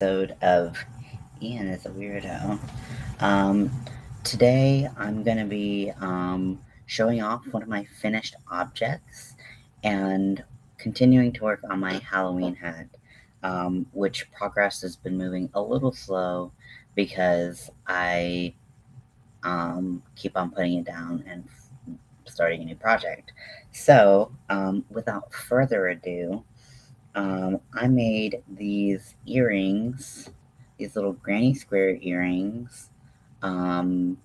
Episode of Ian is a Weirdo. Um, Today I'm going to be showing off one of my finished objects and continuing to work on my Halloween hat, which progress has been moving a little slow because I keep on putting it down and starting a new project. So, without further ado, I made these earrings, these little granny square earrings. Um,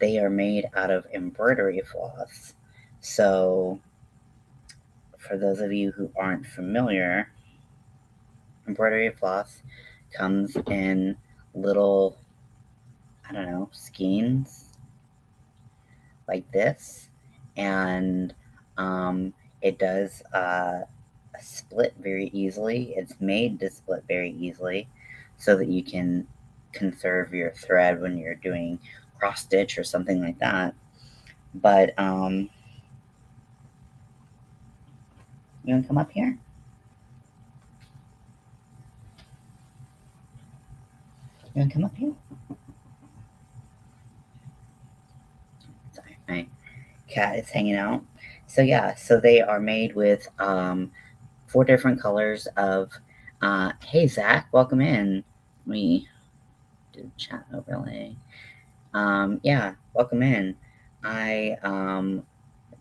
they are made out of embroidery floss. So, for those of you who aren't familiar, embroidery floss comes in little, I don't know, skeins like this, and it does split very easily. It's made to split very easily so that you can conserve your thread when you're doing cross stitch or something like that. But you want to come up here? You want to come up here? Sorry, my cat is hanging out. So yeah, so they are made with 4 different colors of. Hey Zach, welcome in. Let me do chat overlay. Yeah, welcome in. I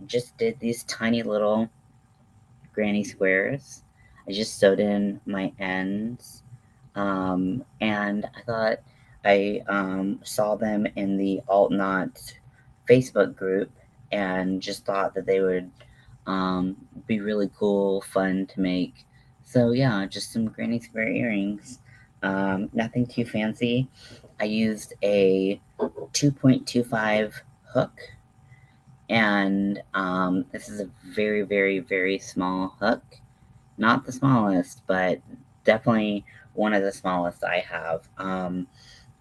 just did these tiny little granny squares. I just sewed in my ends, and I thought I saw them in the Alt Knot Facebook group, and just thought that they would be really cool, fun to make. So yeah, just some granny square earrings. Nothing too fancy. I used a 2.25 hook, and this is a very, very, very small hook. Not the smallest, but definitely one of the smallest I have.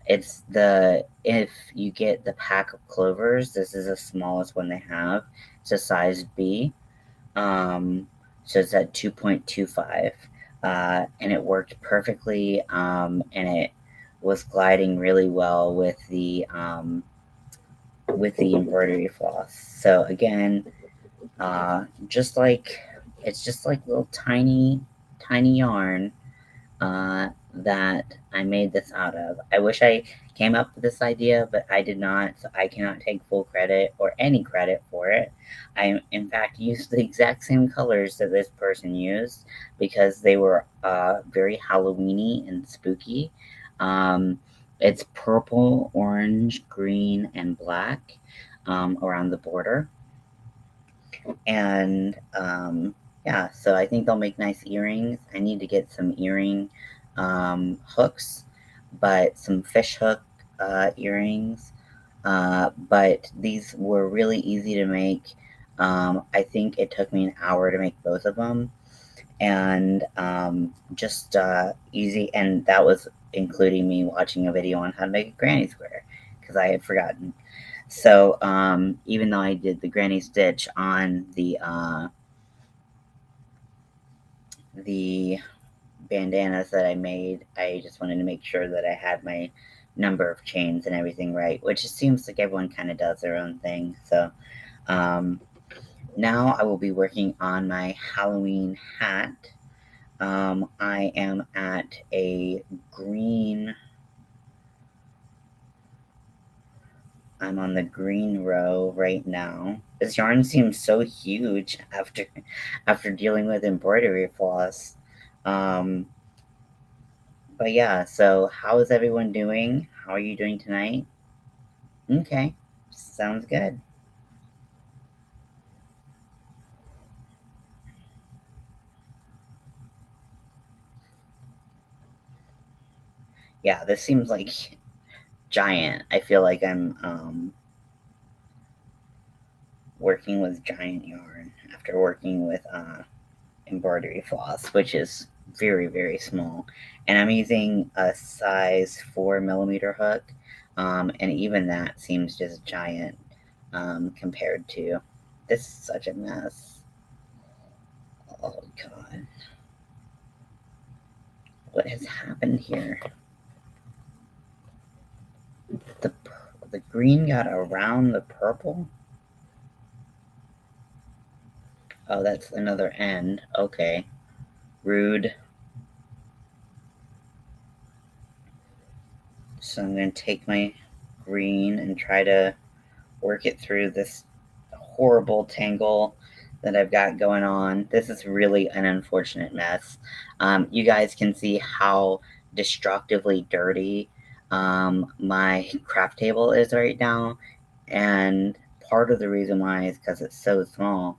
It's the if you get the pack of clovers, this is the smallest one they have. It's a size B. So it's at 2.25, and it worked perfectly, and it was gliding really well with the embroidery floss. So again, just like it's just like little tiny yarn that I made this out of. I wish I came up with this idea, but I did not, so I cannot take full credit or any credit for it. I, in fact, used the exact same colors that this person used because they were very Halloweeny and spooky. Um, it's purple, orange, green, and black around the border. And yeah, so I think they'll make nice earrings. I need to get some earring hooks, but some fish hook earrings. But these were really easy to make. I think it took me an hour to make both of them, and just easy. And that was including me watching a video on how to make a granny square because I had forgotten. So even though I did the granny stitch on the bandanas that I made, I just wanted to make sure that I had my number of chains and everything right, which it seems like everyone kind of does their own thing. So um, now I will be working on my Halloween hat. I am at a green. I'm on the green row right now. This yarn seems so huge after dealing with embroidery floss. Um, but yeah, so how is everyone doing? How are you doing tonight? Okay, sounds good. Yeah, this seems like giant. I feel like I'm working with giant yarn after working with embroidery floss, which is very, very small. And I'm using a size 4 millimeter hook, and even that seems just giant compared to. This is such a mess. Oh, God. What has happened here? The green got around the purple? Oh, that's another end. Okay. Rude. So I'm going to take my green and try to work it through this horrible tangle that I've got going on. This is really an unfortunate mess. You guys can see how destructively dirty my craft table is right now. And part of the reason why is because it's so small.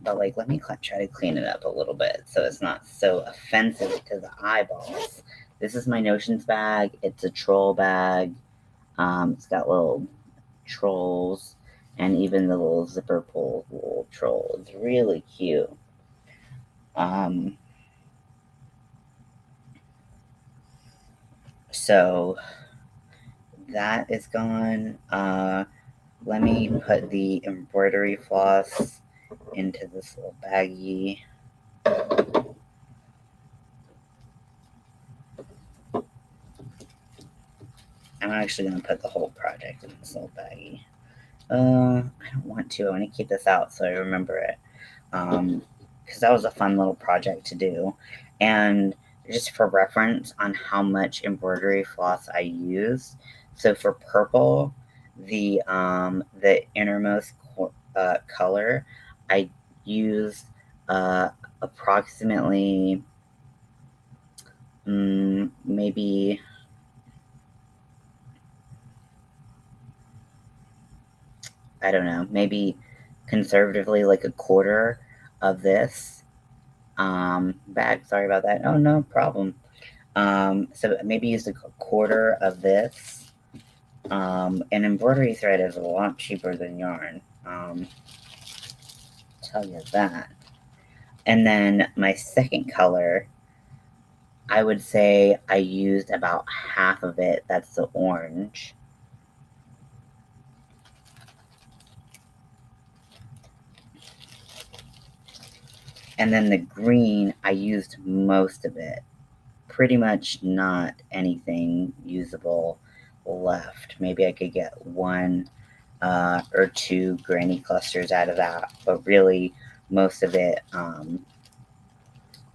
But like, let me try to clean it up a little bit so it's not so offensive to the eyeballs. This is my notions bag. It's a troll bag. It's got little trolls and even the little zipper pull little troll. It's really cute. So that is gone. Let me put the embroidery floss into this little baggie. I'm actually going to put the whole project in this little baggie. I don't want to. I want to keep this out so I remember it. Because that was a fun little project to do. And just for reference on how much embroidery floss I used. So for purple, the innermost color, I used approximately maybe I don't know, maybe conservatively like a quarter of this bag. Sorry about that. Oh, no problem. So maybe use a quarter of this. And embroidery thread is a lot cheaper than yarn. Tell you that. And then my second color, I would say I used about half of it. That's the orange. And then the green, I used most of it. Pretty much not anything usable left. Maybe I could get one or two granny clusters out of that, but really most of it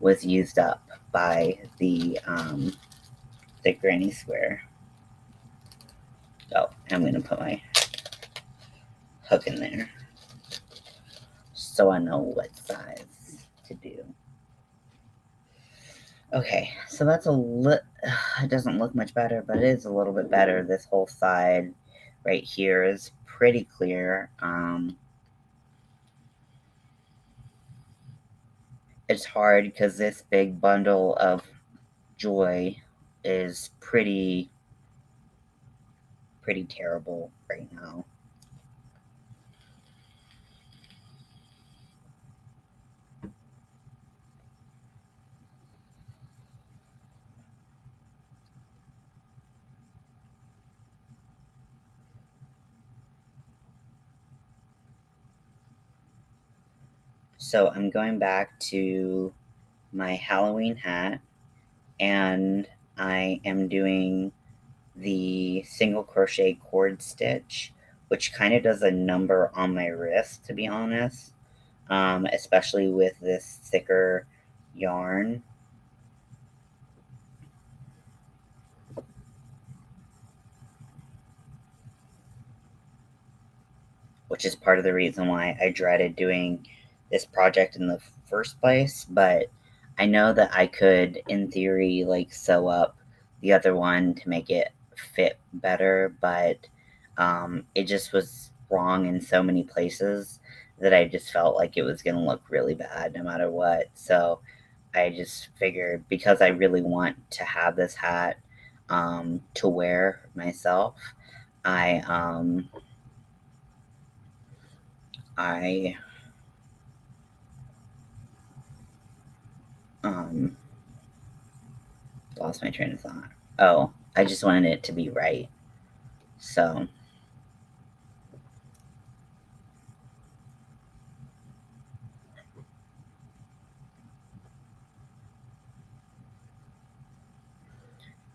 was used up by the granny square. Oh, I'm gonna put my hook in there so I know what size to do. Okay, so that's it doesn't look much better, but it is a little bit better. This whole side right here is pretty clear. It's hard because this big bundle of joy is pretty terrible right now. So I'm going back to my Halloween hat, and I am doing the single crochet cord stitch, which kind of does a number on my wrist, to be honest, especially with this thicker yarn. Which is part of the reason why I dreaded doing this project in the first place. But I know that I could, in theory, like sew up the other one to make it fit better, but it just was wrong in so many places that I just felt like it was going to look really bad no matter what. So I just figured because I really want to have this hat to wear myself, I I um lost my train of thought. Oh, I just wanted it to be right. So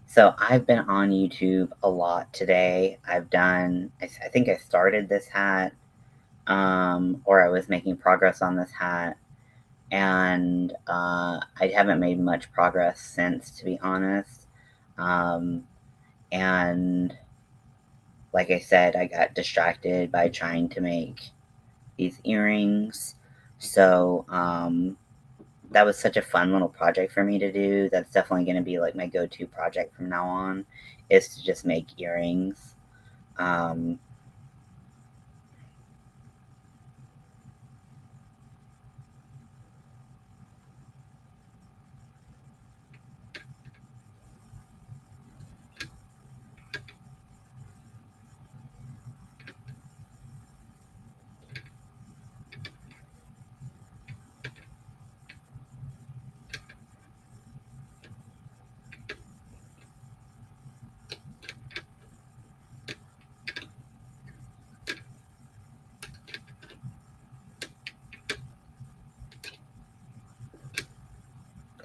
So I've been on YouTube a lot today. I think I started this hat, or I was making progress on this hat, and I haven't made much progress since, to be honest. Um, and like I said, I got distracted by trying to make these earrings. So that was such a fun little project for me to do. That's definitely going to be like my go-to project from now on, is to just make earrings. Um,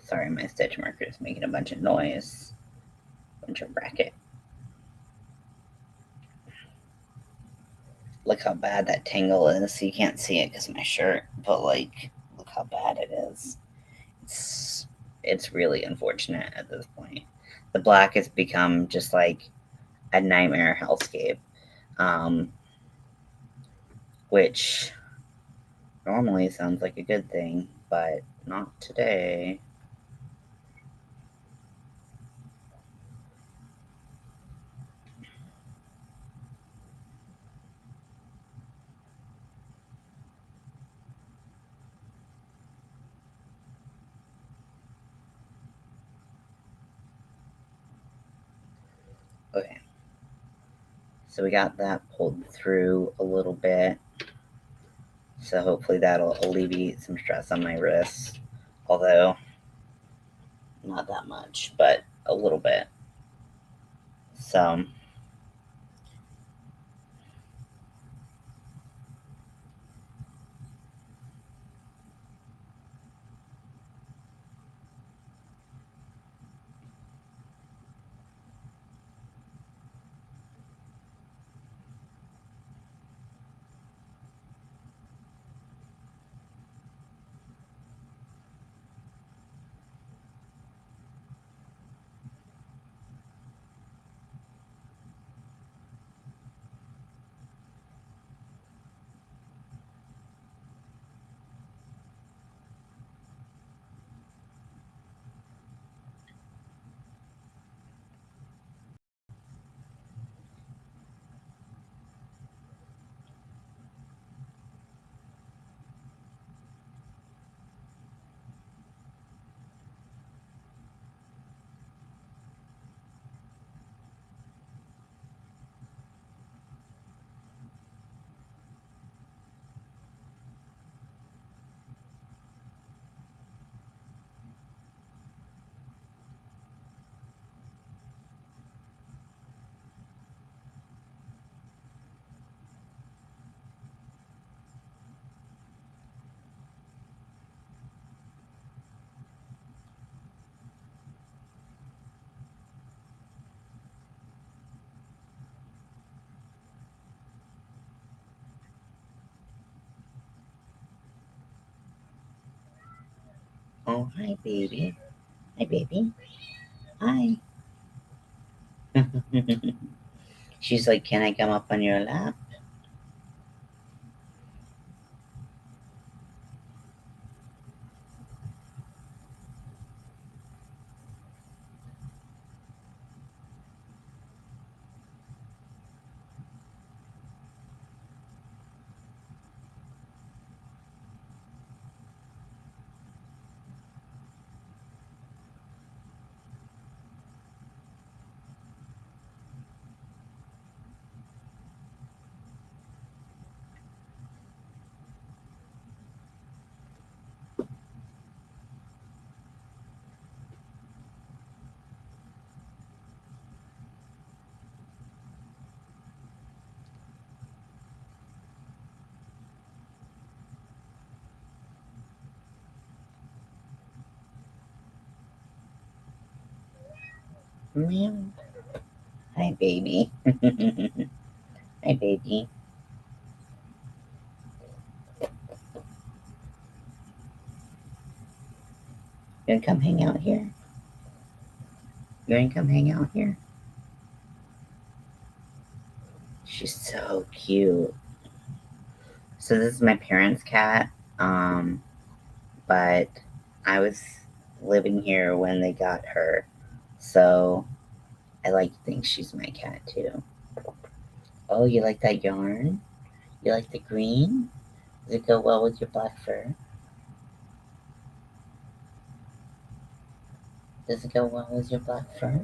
Sorry, my stitch marker is making a bunch of noise. Bunch of racket. Look how bad that tangle is. You can't see it because of my shirt, but like, look how bad it is. It's really unfortunate at this point. The black has become just like a nightmare hellscape, um, which normally sounds like a good thing, but not today. Okay, so we got that pulled through a little bit. So hopefully that'll alleviate some stress on my wrists. Although, not that much, but a little bit. So, oh, hi, baby. Hi, baby. Hi. She's like, can I come up on your lap? Meow. Hi, baby. Hi, baby. You gonna come hang out here? You gonna come hang out here? She's so cute. So this is my parents' cat. But I was living here when they got her, so I like to think she's my cat too. Oh, you like that yarn? You like the green? Does it go well with your black fur? Does it go well with your black fur?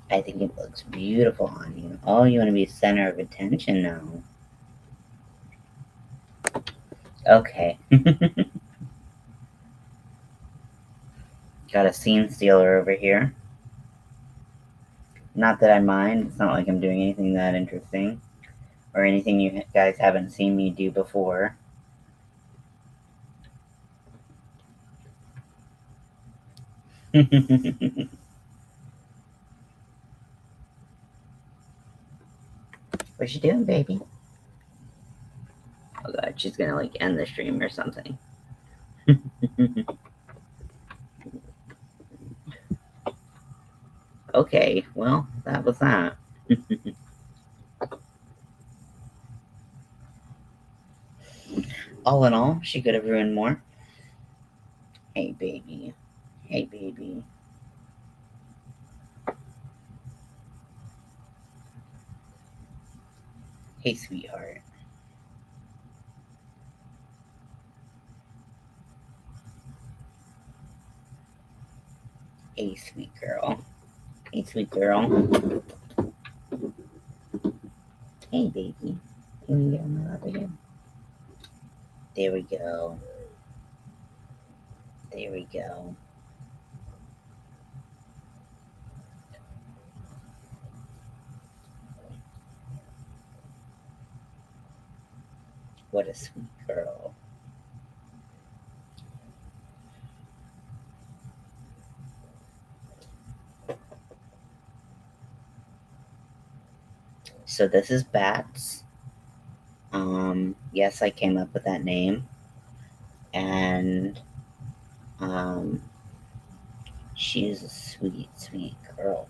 I think it looks beautiful on you. Oh, you want to be center of attention now. Okay. Got a scene stealer over here. Not that I mind. It's not like I'm doing anything that interesting or anything you guys haven't seen me do before. What you doing, baby? Oh god, she's gonna like end the stream or something. Okay, well, that was that. All in all, she could have ruined more. Hey, baby. Hey, baby. Hey, sweetheart. Hey, sweet girl. Hey, sweet girl. Hey, baby. Can you get on my lap again? There we go. There we go. What a sweet girl. So this is Bats. Yes, I came up with that name. And she's a sweet, sweet girl.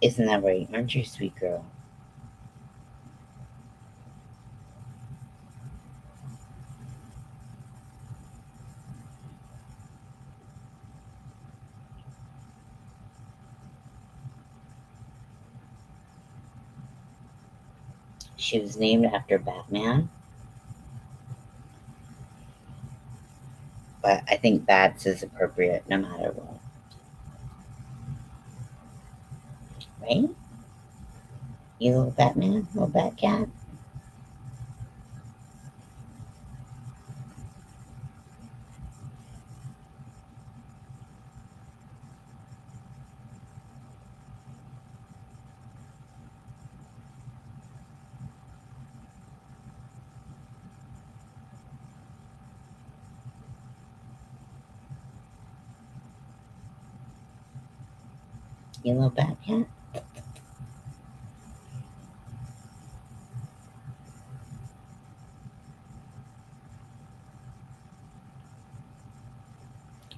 Isn't that right? Aren't you a sweet girl? She was named after Batman, but I think Bats is appropriate no matter what. Right? You little Batman? Little Batcat? You little Batcat?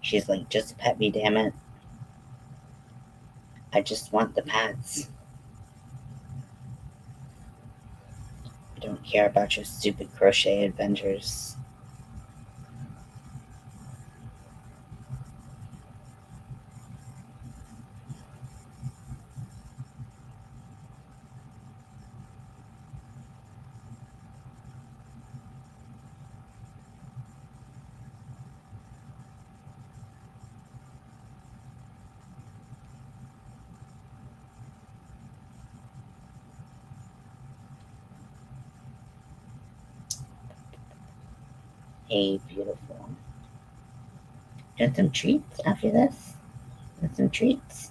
She's like, just pet me, damn it. I just want the pets. I don't care about your stupid crochet adventures. Hey, beautiful. Get some treats after this? Get some treats?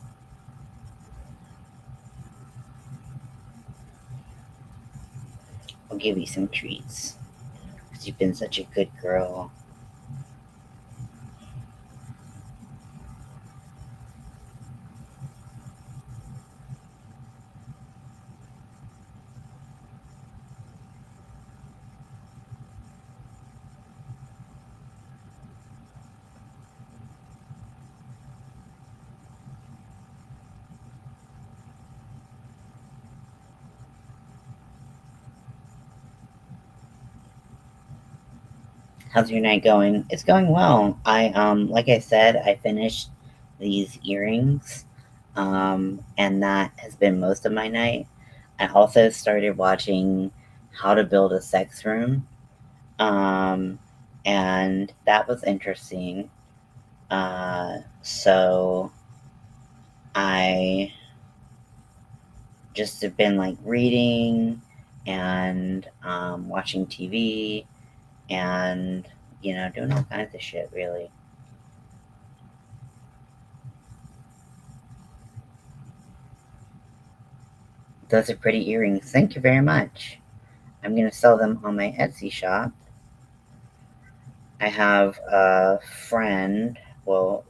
I'll give you some treats. Because you've been such a good girl. How's your night going? It's going well. Like I said, I finished these earrings, and that has been most of my night. I also started watching How to Build a Sex Room, um, and that was interesting. So I just have been like reading and watching TV and doing all kinds of shit really. Those are pretty earrings. Thank you very much. I'm gonna sell them on my Etsy shop. I have a friend, well,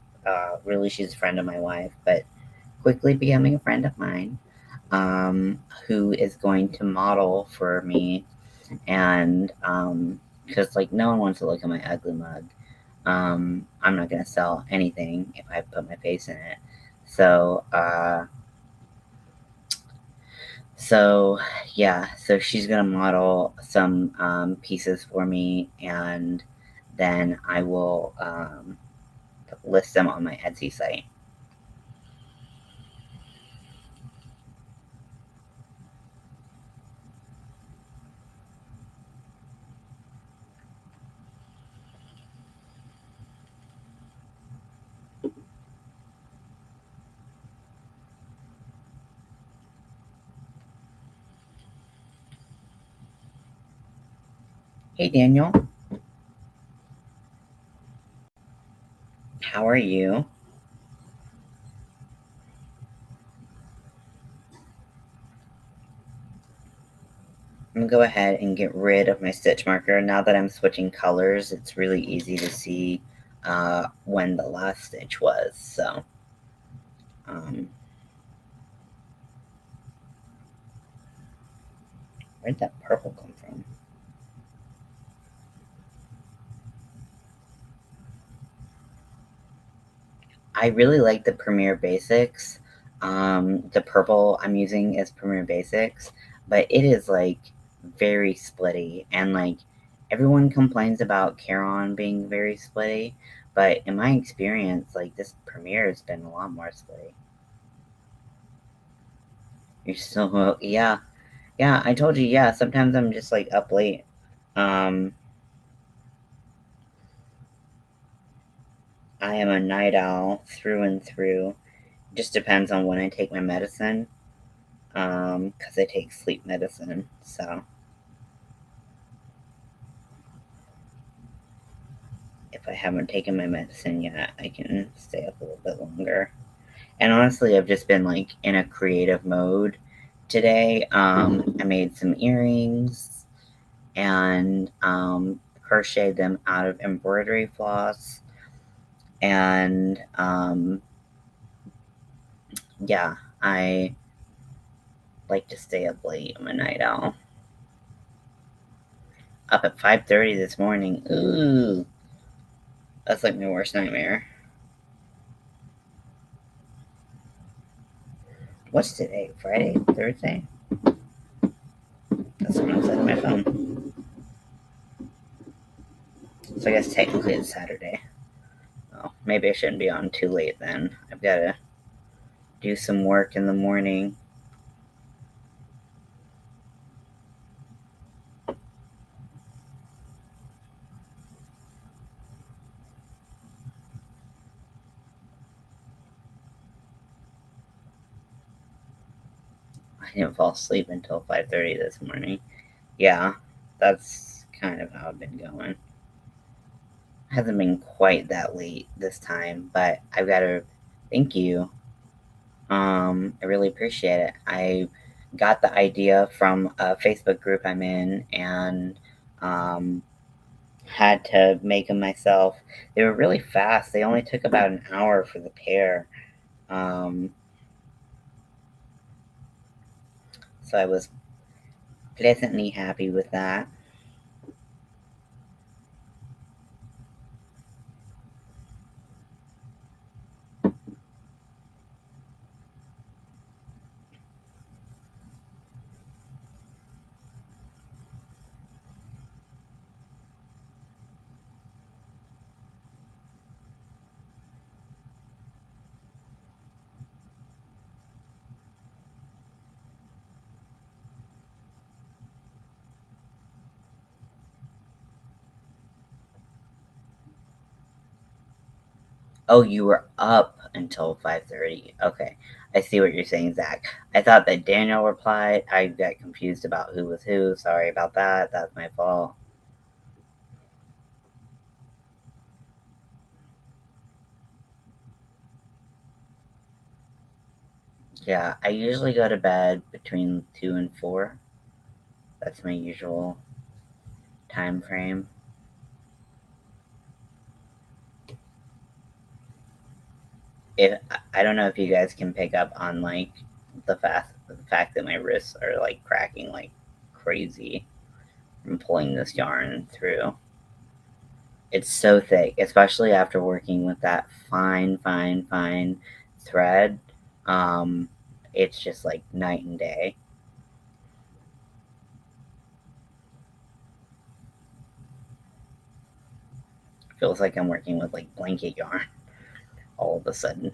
really she's a friend of my wife, but quickly becoming a friend of mine, who is going to model for me. And because like no one wants to look at my ugly mug, I'm not gonna sell anything if I put my face in it. So so yeah, so she's gonna model some pieces for me, and then I will list them on my Etsy site. Hey Daniel, how are you? I'm gonna go ahead and get rid of my stitch marker. Now that I'm switching colors, it's really easy to see when the last stitch was. So, um, where'd that purple come from? I really like the Premiere Basics. The purple I'm using is Premiere Basics, but it is like very splitty, and like everyone complains about Caron being very splitty, but in my experience, like this Premiere has been a lot more splitty. You're still, yeah, yeah. I told you, yeah. Sometimes I'm just like up late. Um, I am a night owl through and through. Just depends on when I take my medicine. Because I take sleep medicine. So if I haven't taken my medicine yet, I can stay up a little bit longer. And honestly, I've just been like in a creative mode today. I made some earrings and crocheted them out of embroidery floss. And yeah, I like to stay up late. I'm a night owl. Up at 5:30 this morning. Ooh, that's like my worst nightmare. What's today? Friday? Thursday? That's when I was at my phone. So I guess technically it's Saturday. Oh, maybe I shouldn't be on too late then. I've got to do some work in the morning. I didn't fall asleep until 5:30 this morning. Yeah, that's kind of how I've been going. Hasn't been quite that late this time, but I've got to thank you. I really appreciate it. I got the idea from a Facebook group I'm in and um, had to make them myself. They were really fast. They only took about an hour for the pair. Um, so I was pleasantly happy with that. Oh, you were up until 5:30. Okay. I see what you're saying, Zach. I thought that Daniel replied. I got confused about who was who. Sorry about that. That's my fault. Yeah, I usually go to bed between 2 and 4. That's my usual time frame. If I don't know if you guys can pick up on like the fact that my wrists are like cracking like crazy from pulling this yarn through. It's so thick, especially after working with that fine thread. Um, it's just like night and day. Feels like I'm working with like blanket yarn all of a sudden.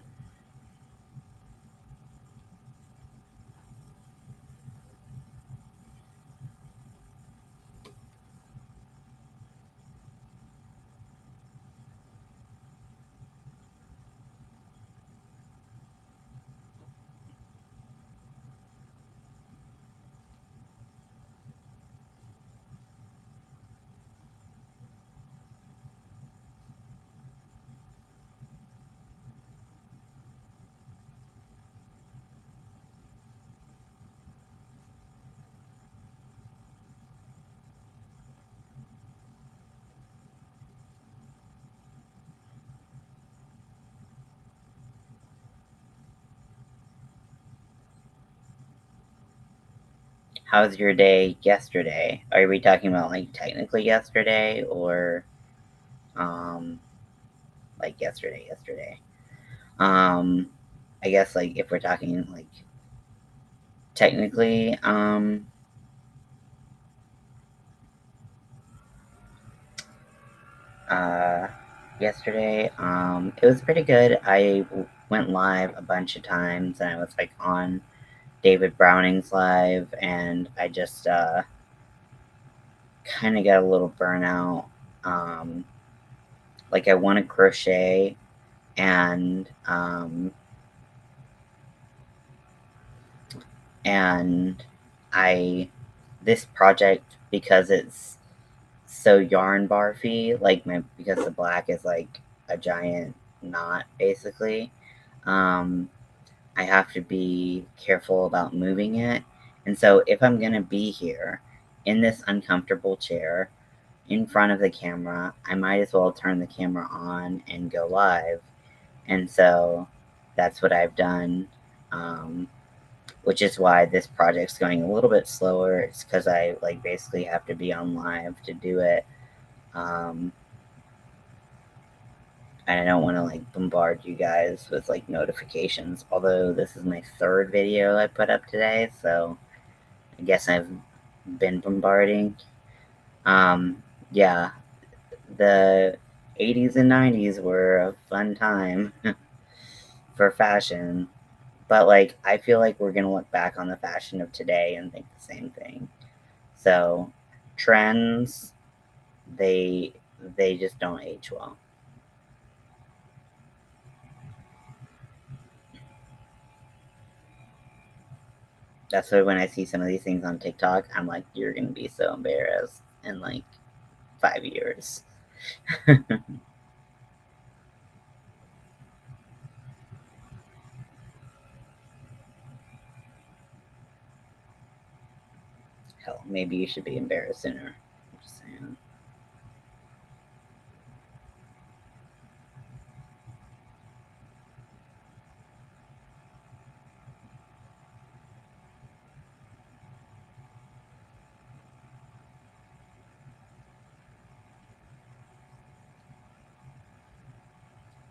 How's your day yesterday? Are we talking about like technically yesterday or um like yesterday? Um I guess like if we're talking like technically uh yesterday it was pretty good. Went live a bunch of times and I was like on David Browning's live and I just kind of got a little burnout. Um like I want to crochet and and I this project because it's so yarn barfy, like my because the black is like a giant knot basically. Um, I have to be careful about moving it, and so if I'm gonna be here in this uncomfortable chair in front of the camera, I might as well turn the camera on and go live. And so that's what I've done. Um, which is why this project's going a little bit slower. It's because I like basically have to be on live to do it, um, and I don't want to like bombard you guys with like notifications. Although this is my third video I put up today, so I guess I've been bombarding. Um, yeah, the 80s and 90s were a fun time for fashion, but like I feel like we're gonna look back on the fashion of today and think the same thing. So trends, they they just don't age well. That's why when I see some of these things on TikTok, I'm like, you're gonna be so embarrassed in like 5 years. Hell, maybe you should be embarrassed sooner. I'm just saying.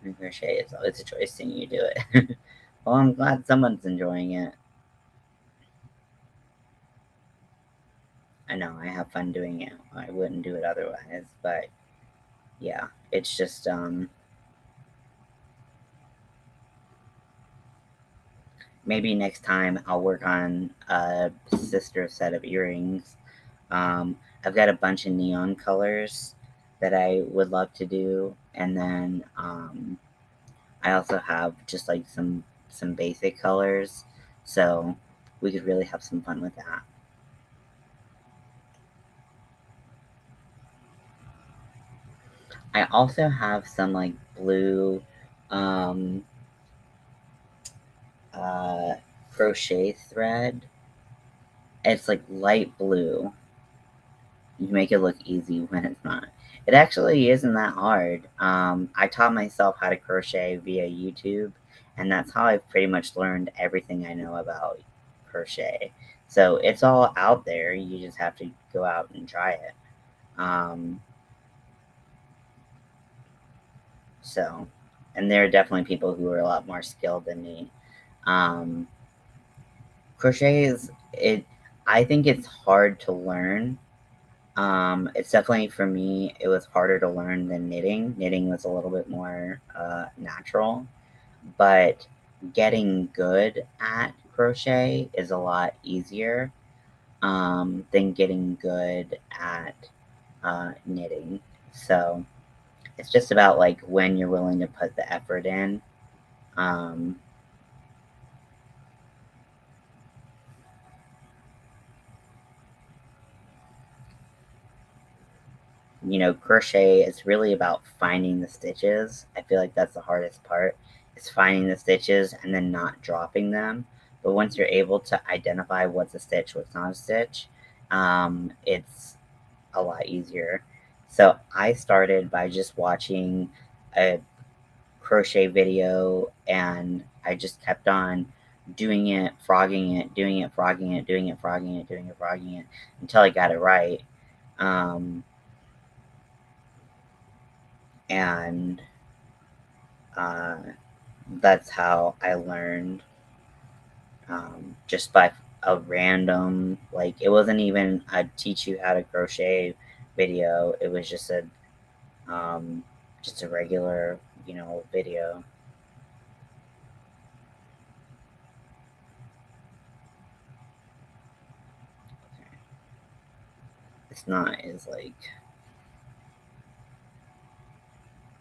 And crochet is always a choice thing you do it. Well, I'm glad someone's enjoying it. I know I have fun doing it. I wouldn't do it otherwise, but yeah, it's just maybe next time I'll work on a sister set of earrings. I've got a bunch of neon colors that I would love to do, and then I also have just like some basic colors, so we could really have some fun with that. I also have some like blue um, uh, crochet thread. It's like light blue. You make it look easy when it's not. It actually isn't that hard. I taught myself how to crochet via YouTube, and that's how I've pretty much learned everything I know about crochet. So it's all out there. You just have to go out and try it. Um, so, and there are definitely people who are a lot more skilled than me. Um, crochet is it. I think it's hard to learn. It's definitely for me. It was harder to learn than knitting. Knitting was a little bit more natural, but getting good at crochet is a lot easier than getting good at knitting. So it's just about like when you're willing to put the effort in. Um, Crochet is really about finding the stitches. I feel like that's the hardest part. Is finding the stitches and then not dropping them. But once you're able to identify what's a stitch, what's not a stitch, it's a lot easier. So I started by just watching a crochet video, and I just kept on doing it, frogging it, doing it, frogging it, doing it, frogging it, doing it, frogging it until I got it right. Um, and uh, that's how I learned, just by a random, like, it wasn't even a teach you how to crochet video. It was um, just a regular, video. It's not as like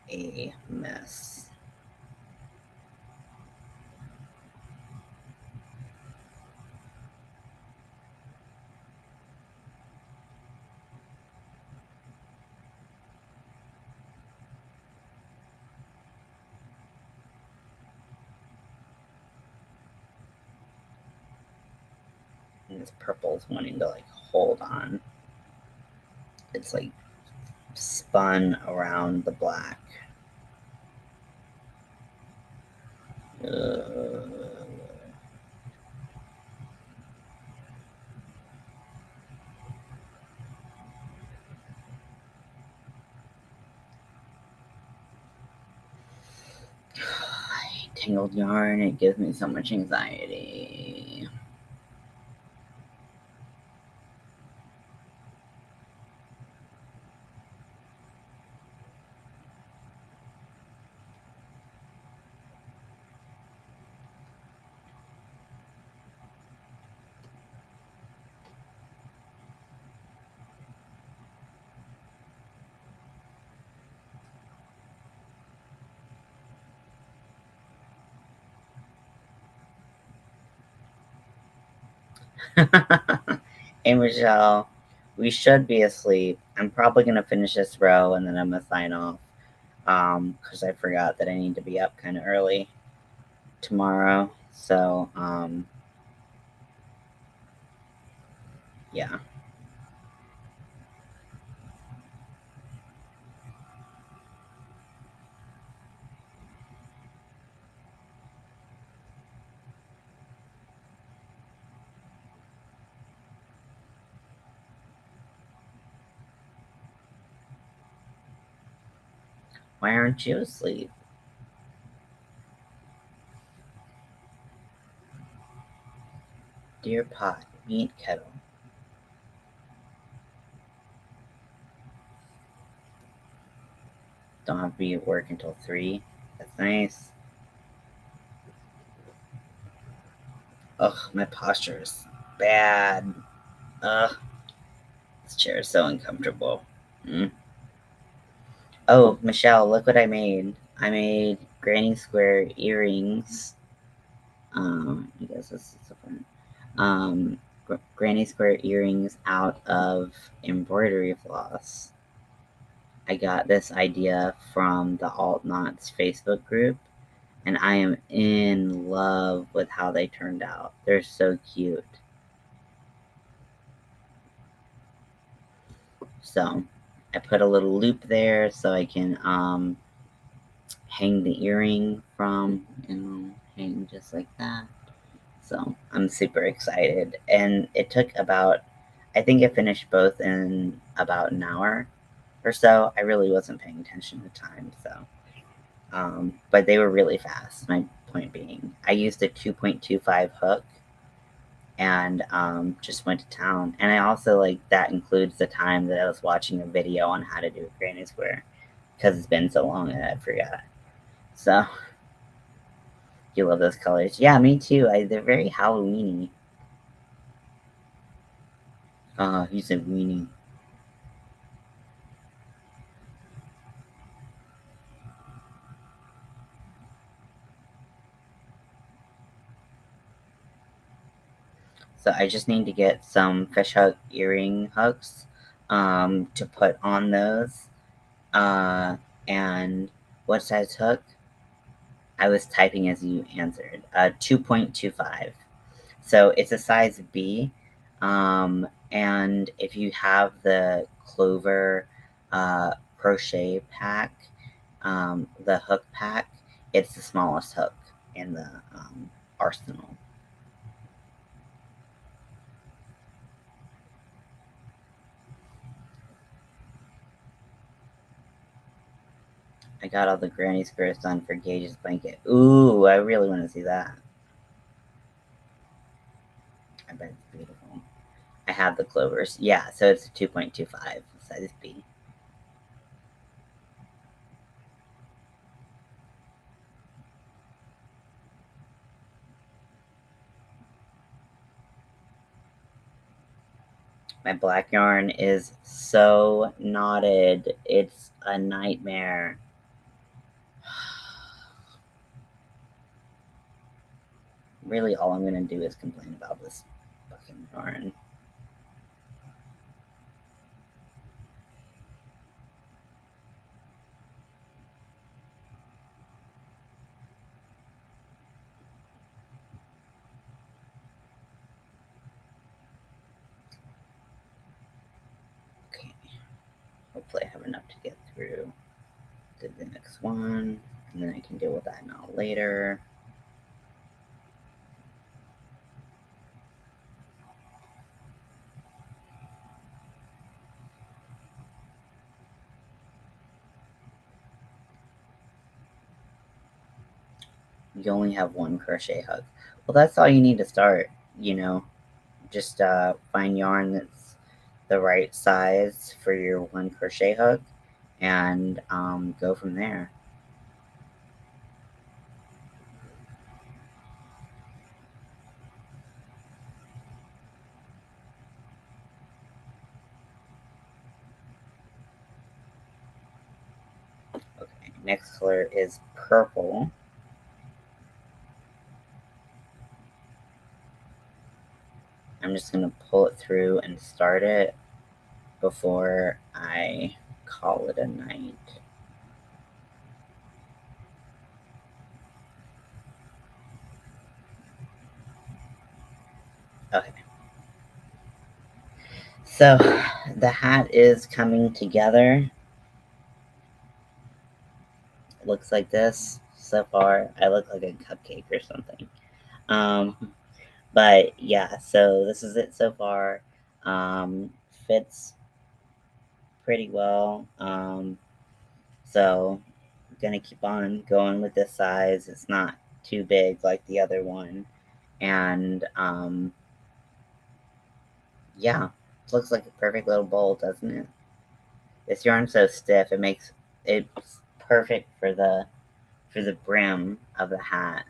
a mess. And this purple's wanting to like hold on. It's like spun around the black. Uh, I hate tangled yarn. It gives me so much anxiety. Hey Michelle, we should be asleep. I'm probably gonna finish this row and then I'm gonna sign off. Because I forgot that I need to be up kind of early tomorrow. So, yeah. Why aren't you asleep? Dear pot, meet kettle. Don't have to be at work until 3. That's nice. Ugh, my posture is bad. Ugh, this chair is so uncomfortable. Mm. Oh, Michelle, look what I made. I made granny square earrings. I guess this is different. Granny square earrings out of embroidery floss. I got this idea from the Alt Knots Facebook group, and I am in love with how they turned out. They're so cute. So I put a little loop there so I can hang the earring from, hang just like that. So I'm super excited. And it took about, I think I finished both in about an hour or so. I really wasn't paying attention to time. So, but they were really fast. My point being, I used a 2.25 hook and just went to town. And I also like that includes the time that I was watching a video on how to do a granny square because it's been so long that I forgot. So you love those colors? Yeah, me too. They're very Halloweeny. You said weenie. So I just need to get some fishhook earring hooks to put on those. Uh, and what size hook? I was typing as you answered. 2.25. So it's a size B. And if you have the Clover crochet pack, the hook pack, it's the smallest hook in the arsenal. I got all the granny squares done for Gage's blanket. Ooh, I really want to see that. I bet it's beautiful. I have the clovers. Yeah, so it's a 2.25 size B. My black yarn is so knotted. It's a nightmare. Really, all I'm going to do is complain about this fucking yarn. Okay, hopefully I have enough to get through to the next one, and then I can deal with that now later. You only have one crochet hook. Well, that's all you need to start, you know. Just find yarn that's the right size for your one crochet hook and go from there. Okay, next color is purple. I'm just going to pull it through and start it before I call it a night. Okay. So the hat is coming together. It looks like this so far. I look like a cupcake or something. Um, but yeah, so this is it so far. Fits pretty well. So gonna keep on going with this size. It's not too big like the other one. And yeah, looks like a perfect little bowl, doesn't it? This yarn's so stiff, it makes it's perfect for the brim of the hat,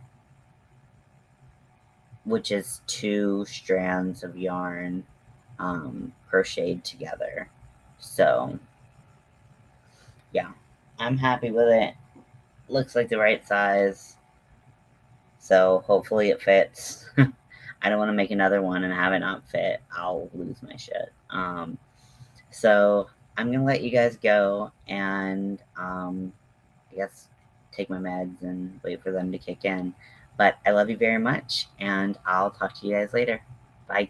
which is 2 strands of yarn crocheted together. So yeah, I'm happy with it. Looks like the right size. So hopefully it fits. I don't want to make another one and have it not fit. I'll lose my shit. So I'm gonna let you guys go and I guess take my meds and wait for them to kick in. But I love you very much, and I'll talk to you guys later. Bye.